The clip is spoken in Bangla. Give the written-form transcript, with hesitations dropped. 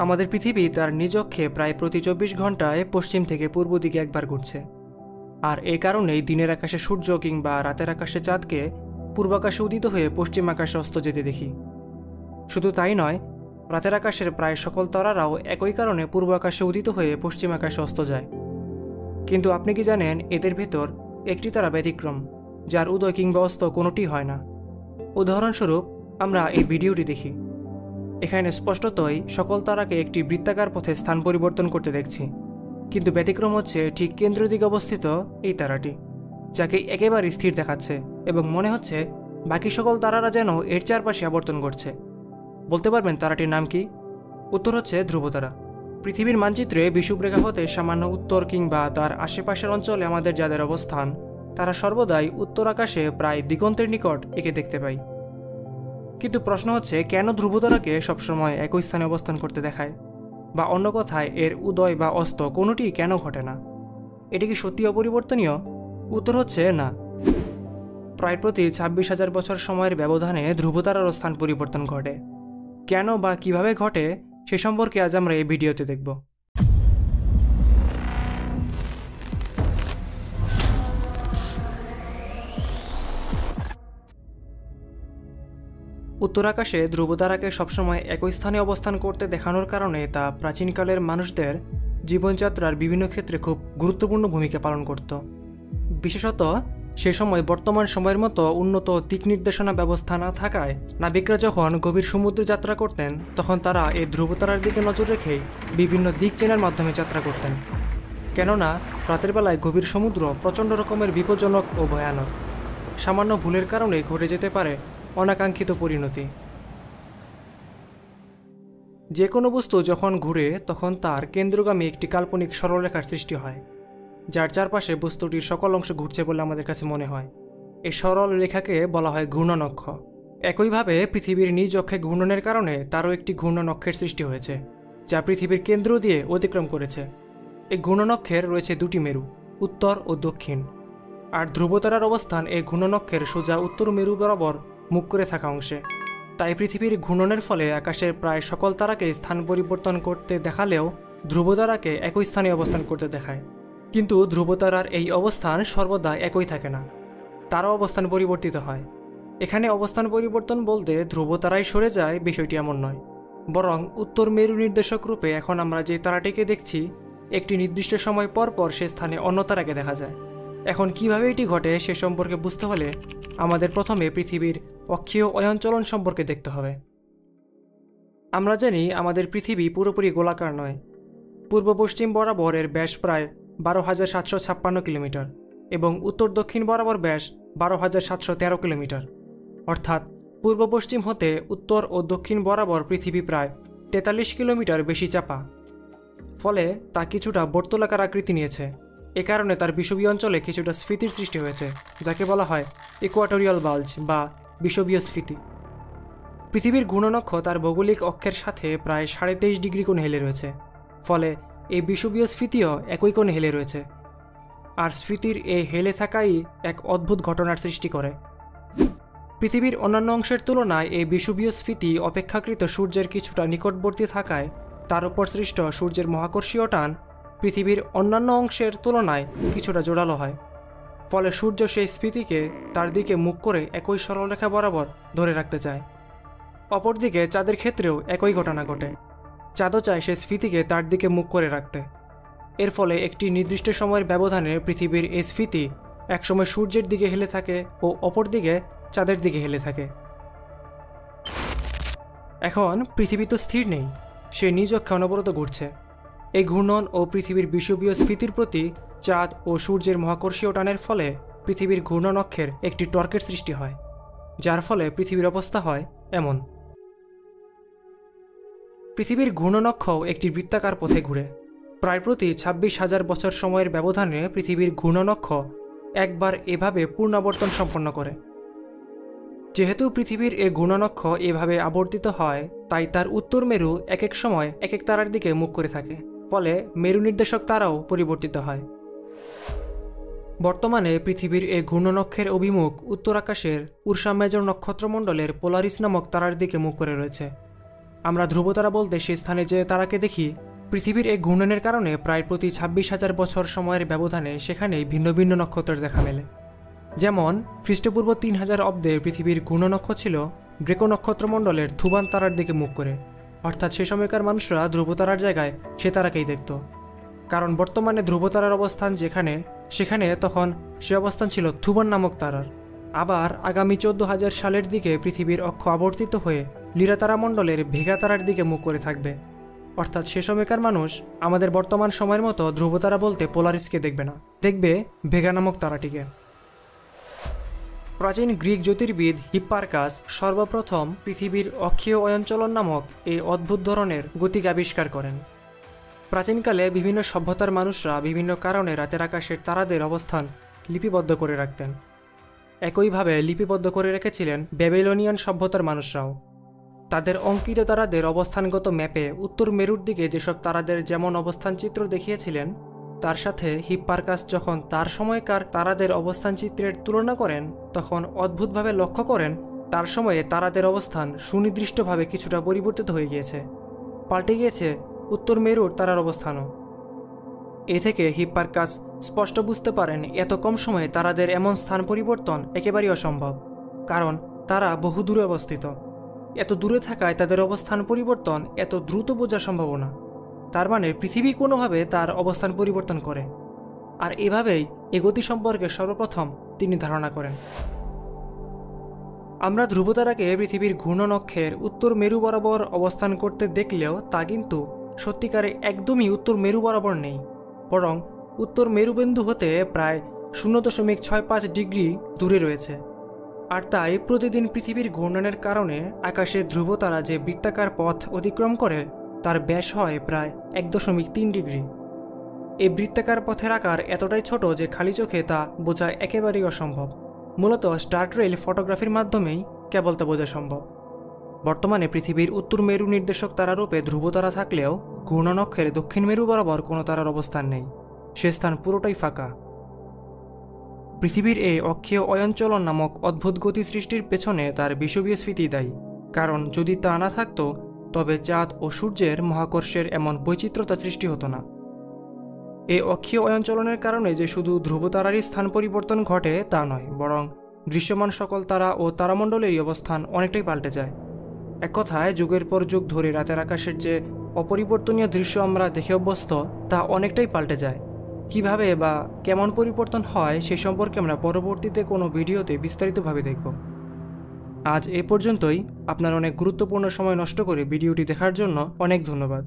আমাদের পৃথিবী তার নিজ অক্ষে প্রায় প্রতি 24 ঘন্টায় পশ্চিম থেকে পূর্ব দিকে একবার ঘুরছে। আর এই কারণেই দিনের আকাশে সূর্য কিংবা রাতের আকাশে চাঁদকে পূর্বাকাশে উদিত হয়ে পশ্চিম আকাশে অস্ত যেতে দেখি। শুধু তাই নয়, রাতের আকাশের প্রায় সকল তারারাও একই কারণে পূর্ব আকাশে উদিত হয়ে পশ্চিম আকাশে অস্ত যায়। কিন্তু আপনি কি জানেন, এদের ভেতর একটি তারা ব্যতিক্রম, যার উদয় কিংবা অস্ত কোনোটি হয় না। উদাহরণস্বরূপ আমরা এই ভিডিওটি দেখি। এখানে স্পষ্টতই সকল তারাকে একটি বৃত্তাকার পথে স্থান পরিবর্তন করতে দেখছি, কিন্তু ব্যতিক্রম হচ্ছে ঠিক কেন্দ্রের দিকে অবস্থিত এই তারাটি, যাকে একেবারে স্থির দেখাচ্ছে এবং মনে হচ্ছে বাকি সকল তারারা যেন এর চারপাশে আবর্তন করছে। বলতে পারবেন তারাটির নাম কি? উত্তর হচ্ছে ধ্রুবতারা। পৃথিবীর মানচিত্রে বিষুবরেখা হতে সামান্য উত্তর কিংবা তার আশেপাশের অঞ্চলে আমাদের যাদের অবস্থান, তারা সর্বদাই উত্তর আকাশে প্রায় দিগন্তের নিকট একে দেখতে পাই। কিন্তু প্রশ্ন হচ্ছে, কেন ধ্রুবতারাকে সবসময় একই স্থানে অবস্থান করতে দেখায়? বা অন্য কথায়, এর উদয় বা অস্ত কোনোটি কেন ঘটে না? এটি কি সত্যি অপরিবর্তনীয়? উত্তর হচ্ছে না। প্রায় প্রতি 26,000 বছর সময়ের ব্যবধানে ধ্রুবতারারও স্থান পরিবর্তন ঘটে। কেন বা কিভাবে ঘটে সে সম্পর্কে আজ আমরা এই ভিডিওতে দেখব। উত্তর আকাশে ধ্রুবতারাকে সবসময় একই স্থানে অবস্থান করতে দেখানোর কারণে তা প্রাচীনকালের মানুষদের জীবনযাত্রার বিভিন্ন ক্ষেত্রে খুব গুরুত্বপূর্ণ ভূমিকা পালন করত। বিশেষত সে সময় বর্তমান সময়ের মতো উন্নত দিক নির্দেশনা ব্যবস্থা না থাকায় নাবিকরা যখন গভীর সমুদ্রে যাত্রা করতেন, তখন তারা এই ধ্রুবতারার দিকে নজর রেখেই বিভিন্ন দিক চেনার মাধ্যমে যাত্রা করতেন। কেননা রাতের বেলায় গভীর সমুদ্র প্রচণ্ড রকমের বিপজ্জনক ও ভয়ানক। সামান্য ভুলের কারণে ঘটে যেতে পারে অনাকাঙ্ক্ষিত পরিণতি। যে কোনো বস্তু যখন ঘুরে, তখন তার কেন্দ্রগামী একটি কাল্পনিক সরলরেখার সৃষ্টি হয়, যার চারপাশে বস্তুটির সকল অংশ ঘুরছে বলে আমাদের কাছে মনে হয়। এই সরল রেখাকে বলা হয় ঘূর্ণন অক্ষ। একইভাবে পৃথিবীর নিজ অক্ষে ঘূর্ণনের কারণে তারও একটি ঘূর্ণন অক্ষের সৃষ্টি হয়েছে, যা পৃথিবীর কেন্দ্র দিয়ে অতিক্রম করেছে। এই ঘূর্ণন অক্ষের রয়েছে দুটি মেরু, উত্তর ও দক্ষিণ। আর ধ্রুবতারার অবস্থান এই ঘূর্ণন অক্ষের সোজা উত্তর মেরু বরাবর মুখ করে থাকা অংশে। তাই পৃথিবীর ঘূর্ণনের ফলে আকাশের প্রায় সকল তারাকে স্থান পরিবর্তন করতে দেখালেও ধ্রুবতারাকে একই স্থানে অবস্থান করতে দেখায়। কিন্তু ধ্রুবতারার এই অবস্থান সর্বদা একই থাকে না, তারও অবস্থান পরিবর্তিত হয়। এখানে অবস্থান পরিবর্তন বলতে ধ্রুবতারাই সরে যায় বিষয়টি এমন নয়, বরং উত্তর মেরু নির্দেশক রূপে এখন আমরা যে তারাটিকে দেখছি, একটি নির্দিষ্ট সময় পর পর সে স্থানে অন্য তারাকে দেখা যায়। এখন কিভাবে এটি ঘটে সে সম্পর্কে বুঝতে হলে আমাদের প্রথমে পৃথিবীর অক্ষীয় অয়নচলন সম্পর্কে দেখতে হবে। আমরা জানি আমাদের পৃথিবী পুরোপুরি গোলাকার নয়। পূর্ব পশ্চিম বরাবর এর ব্যাস প্রায় 12,756 কিলোমিটার এবং উত্তর দক্ষিণ বরাবর ব্যাস 12,713 কিলোমিটার। অর্থাৎ পূর্ব পশ্চিম হতে উত্তর ও দক্ষিণ বরাবর পৃথিবী প্রায় 43 কিলোমিটার বেশি চাপা। ফলে তা কিছুটা বর্তুলাকার আকৃতি নিয়েছে। এ কারণে তার বিষুবীয় অঞ্চলে কিছুটা স্ফীতির সৃষ্টি হয়েছে, যাকে বলা হয় ইকুয়াটোরিয়াল বাল্জ বা বিষুবীয় স্ফীতি। পৃথিবীর ঘূর্ণনক্ষ তার ভৌগোলিক অক্ষের সাথে প্রায় 23.5 ডিগ্রি কোণে হেলে রয়েছে। ফলে এই বিষুবীয় স্ফীতিও একই কোণে হেলে রয়েছে। আর স্ফীতির এই হেলে থাকাই এক অদ্ভুত ঘটনার সৃষ্টি করে। পৃথিবীর অন্যান্য অংশের তুলনায় এই বিষুবীয় স্ফীতি অপেক্ষাকৃত সূর্যের কিছুটা নিকটবর্তী থাকায় তার উপর সৃষ্ট সূর্যের মহাকর্ষীয় টান পৃথিবীর অন্যান্য অংশের তুলনায় কিছুটা জোরালো হয়। ফলে সূর্য সেই স্ফীতিকে তার দিকে মুখ করে একই সরলরেখা বরাবর ধরে রাখতে চায়। অপরদিকে চাঁদের ক্ষেত্রেও একই ঘটনা ঘটে। চাঁদও চায় সেই স্ফীতিকে তার দিকে মুখ করে রাখতে। এর ফলে একটি নির্দিষ্ট সময়ের ব্যবধানে পৃথিবীর এই স্ফীতি একসময় সূর্যের দিকে হেলে থাকে ও অপরদিকে চাঁদের দিকে হেলে থাকে। এখন পৃথিবী তো স্থির নেই, সে নিজ অক্ষে অনবরত ঘুরছে। এই ঘূর্ণন ও পৃথিবীর বিষুবীয় স্ফীতির প্রতি চাঁদ ও সূর্যের মহাকর্ষীয় টানের ফলে পৃথিবীর ঘূর্ণন অক্ষের একটি টর্কের সৃষ্টি হয়, যার ফলে পৃথিবীর অবস্থা হয় এমন। পৃথিবীর ঘূর্ণন অক্ষও একটি বৃত্তাকার পথে ঘুরে। প্রায় প্রতি 26,000 বছর সময়ের ব্যবধানে পৃথিবীর ঘূর্ণন অক্ষ একবার এভাবে পূর্ণাবর্তন সম্পন্ন করে। যেহেতু পৃথিবীর এই ঘূর্ণন অক্ষ এভাবে আবর্তিত হয়, তাই তার উত্তর মেরু এক এক সময় এক এক তারার দিকে মুখ করে থাকে। ফলে মেরু নির্দেশক তারাও পরিবর্তিত হয়। বর্তমানে পৃথিবীর এই ঘূর্ণন অক্ষের অভিমুখ উত্তর আকাশের উরসা মেজর নক্ষত্রমণ্ডলের পোলারিস নামক তারার দিকে মুখ করে রয়েছে। আমরা ধ্রুবতারা বলতে সেই স্থানে যে তারাকে দেখি, পৃথিবীর এই ঘূর্ণনের কারণে প্রায় প্রতি 26,000 বছর সময়ের ব্যবধানে সেখানেই ভিন্ন ভিন্ন নক্ষত্রের দেখা মেলে। যেমন খ্রিস্টপূর্ব 3000 অব্দে পৃথিবীর ঘূর্ণনক্ষ ছিল ড্রেকো নক্ষত্রমণ্ডলের থুবান তারার দিকে মুখ করে, অর্থাৎ সে সময়কার মানুষরা ধ্রুবতারার জায়গায় সে তারাকেই দেখত। কারণ বর্তমানে ধ্রুবতারার অবস্থান যেখানে, সেখানে তখন সে অবস্থান ছিল থুবান নামক তারার। আবার আগামী 14,000 সালের দিকে পৃথিবীর অক্ষ আবর্তিত হয়ে লিরা তারামণ্ডলের ভেগা তারার দিকে মুখ করে থাকবে, অর্থাৎ সে সময়কার মানুষ আমাদের বর্তমান সময়ের মতো ধ্রুবতারা বলতে পোলারিসকে দেখবে না, দেখবে ভেগা নামক তারাটিকে। প্রাচীন গ্রিক জ্যোতির্বিদ হিপ্পারকাস সর্বপ্রথম পৃথিবীর অক্ষীয় অয়নচলন নামক এই অদ্ভুত ধরনের গতিক আবিষ্কার করেন। প্রাচীনকালে বিভিন্ন সভ্যতার মানুষরা বিভিন্ন কারণে রাতের আকাশের তারাদের অবস্থান লিপিবদ্ধ করে রাখতেন। একইভাবে লিপিবদ্ধ করে রেখেছিলেন ব্যাবিলনিয়ান সভ্যতার মানুষরাও। তাদের অঙ্কিত তারাদের অবস্থানগত ম্যাপে উত্তর মেরুর দিকে যেসব তারাদের যেমন অবস্থান চিত্র দেখিয়েছিলেন, তার সাথে হিপ্পারকাস যখন তার সময়কার তারাদের অবস্থান চিত্রের তুলনা করেন, তখন অদ্ভুতভাবে লক্ষ্য করেন তার সময়ে তারাদের অবস্থান সুনির্দিষ্টভাবে কিছুটা পরিবর্তিত হয়ে গিয়েছে, পাল্টে গিয়েছে উত্তর মেরুর তারার অবস্থানও। এ থেকে হিপ্পারকাস স্পষ্ট বুঝতে পারেন এত কম সময়ে তারাদের এমন স্থান পরিবর্তন একেবারেই অসম্ভব, কারণ তারা বহু দূরে অবস্থিত। এত দূরে থাকায় তাদের অবস্থান পরিবর্তন এত দ্রুত বোঝা সম্ভব না। তার মানে পৃথিবী কোনোভাবে তার অবস্থান পরিবর্তন করে, আর এভাবেই এ গতি সম্পর্কে সর্বপ্রথম তিনি ধারণা করেন। আমরা ধ্রুবতারাকে পৃথিবীর ঘূর্ণনক্ষের উত্তর মেরু বরাবর অবস্থান করতে দেখলেও তা কিন্তু সত্যিকারে একদমই উত্তর মেরু বরাবর নেই, বরং উত্তর মেরুবিন্দু হতে প্রায় 0.65 ডিগ্রি দূরে রয়েছে। আর তাই প্রতিদিন পৃথিবীর ঘূর্ণনের কারণে আকাশে ধ্রুবতারা যে বৃত্তাকার পথ অতিক্রম করে তার ব্যাস হয় প্রায় 1.3 ডিগ্রি। এই বৃত্তাকার পথের আকার এতটাই ছোট যে খালি চোখে তা বোঝা একেবারেই অসম্ভব। মূলত স্টার ট্রেল ফটোগ্রাফির মাধ্যমেই কেবল তা বোঝা সম্ভব। বর্তমানে পৃথিবীর উত্তর মেরু নির্দেশক তারারূপে ধ্রুবতারা থাকলেও ঘূর্ণনক্ষের দক্ষিণ মেরু বরাবর কোনো তারার অবস্থান নেই, সে স্থান পুরোটাই ফাঁকা। পৃথিবীর এই অক্ষীয় অয়নচলন নামক অদ্ভুত গতি সৃষ্টির পেছনে তার বিষুবীয় স্ফীতি দায়ী, কারণ যদি তা না থাকত তবে চাঁদ ও সূর্যের মহাকর্ষের এমন বৈচিত্র্যতা সৃষ্টি হতো না। এই অক্ষীয় অয়নচলনের কারণে যে শুধু ধ্রুবতারারই স্থান পরিবর্তন ঘটে তা নয়, বরং দৃশ্যমান সকল তারা ও তারামণ্ডলেরই অবস্থান অনেকটাই পাল্টে যায়। এক কথায় যুগের পর যুগ ধরে রাতের আকাশের যে অপরিবর্তনীয় দৃশ্য আমরা দেখে অভ্যস্ত তা অনেকটাই পাল্টে যায়। কিভাবে বা কেমন পরিবর্তন হয় সে সম্পর্কে আমরা পরবর্তীতে কোনো ভিডিওতে বিস্তারিতভাবে দেখব। আজ এ পর্যন্তই। আপনার অনেক গুরুত্বপূর্ণ সময় নষ্ট করে ভিডিওটি দেখার জন্য অনেক ধন্যবাদ।